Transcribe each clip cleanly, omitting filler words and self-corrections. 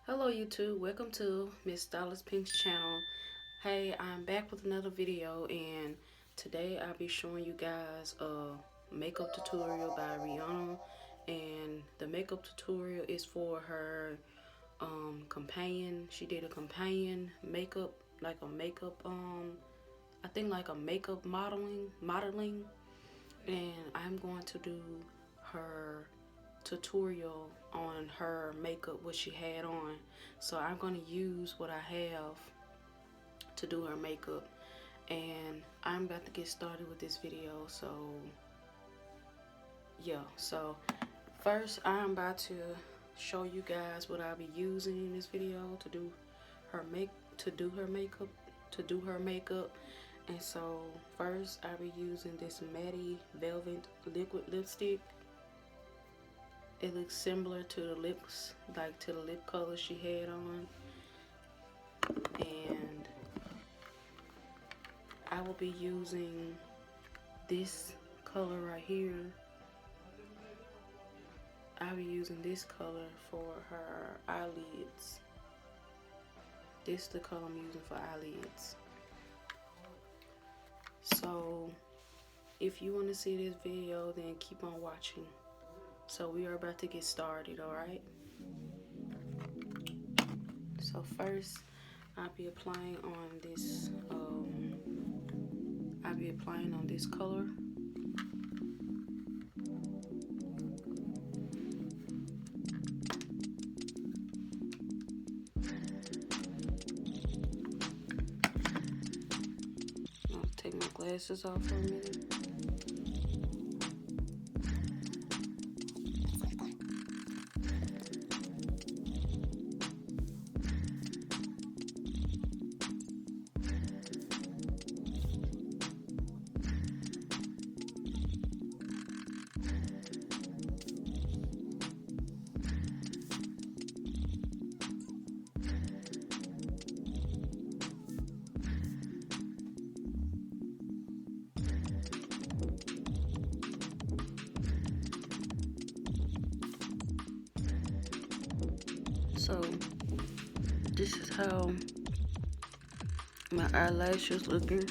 Hello YouTube, welcome to Miss Stylist Pink's channel. Hey, I'm back with another video, and today I'll be showing you guys a makeup tutorial by Rihanna. And the makeup tutorial is for her companion. She did a companion makeup, like a makeup I think like a makeup modeling, and I'm going to do her tutorial on her makeup, what she had on. So I'm going to use what I have to do her makeup, and I'm about to get started with this video. So yeah, so first I'm about to show you guys what I'll be using in this video to do her makeup. And so first I'll be using this matte velvet liquid lipstick. It looks similar to the lips, like to the lip color she had on. And I will be using this color right here. I'll be using this color for her eyelids. This is the color I'm using for eyelids. So if you want to see this video, then keep on watching. So we are about to get started, alright? So first, I'll be applying on this color. I'll take my glasses off for a minute. So this is how my eyelashes looking.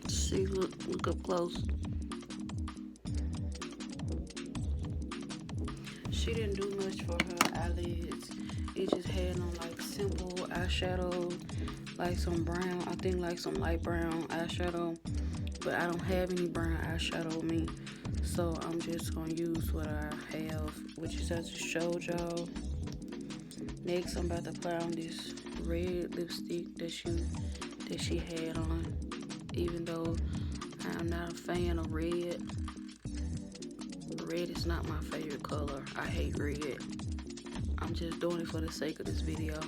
See, look up close. She didn't do much for her eyelids. It just had on like simple eyeshadow, like some brown, I think like some light brown eyeshadow, but I don't have any brown eyeshadow with me, so I'm just gonna use what I have, which is I just showed y'all. Next, I'm about to apply on this red lipstick that she had on. Even though I'm not a fan of red. Red is not my favorite color. I hate red. I'm just doing it for the sake of this video.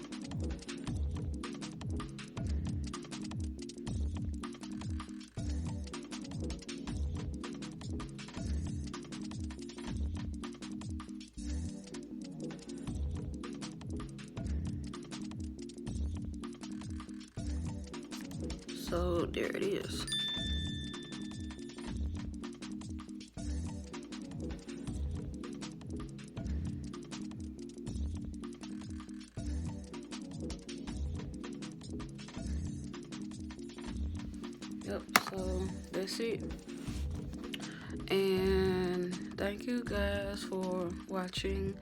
So there it is. Yep, so that's it. And thank you guys for watching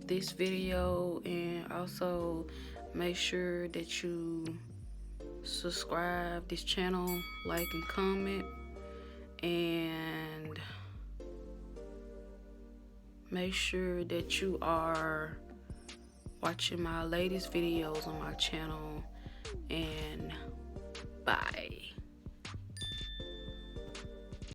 this video, and also make sure that you subscribe this channel, like and comment, and make sure that you are watching my latest videos on my channel. And bye.